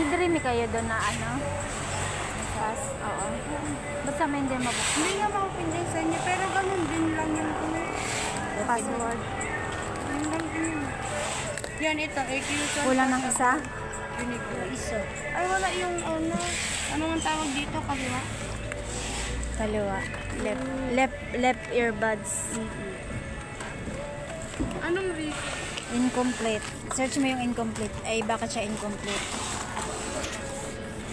May dreamy kayo doon na ano? Sas? Oo. Basta may hindi mabuksan. Hindi nga makapindig sa inyo, pero ganun din lang yung Password. Ganun lang din yun. Yan, ito. Kulang ng isa? Isa. Ay, wala yung ano. Ano ang tawag dito? Kaliwa? Kaliwa. Left earbuds. Anong reason? Incomplete. Search mo yung incomplete. Ay, bakit siya incomplete?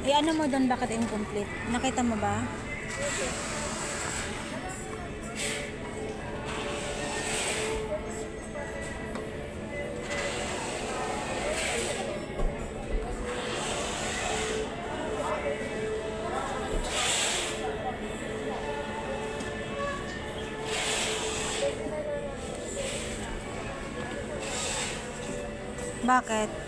Ano mo doon, bakit incomplete? Nakita mo ba? Bakit?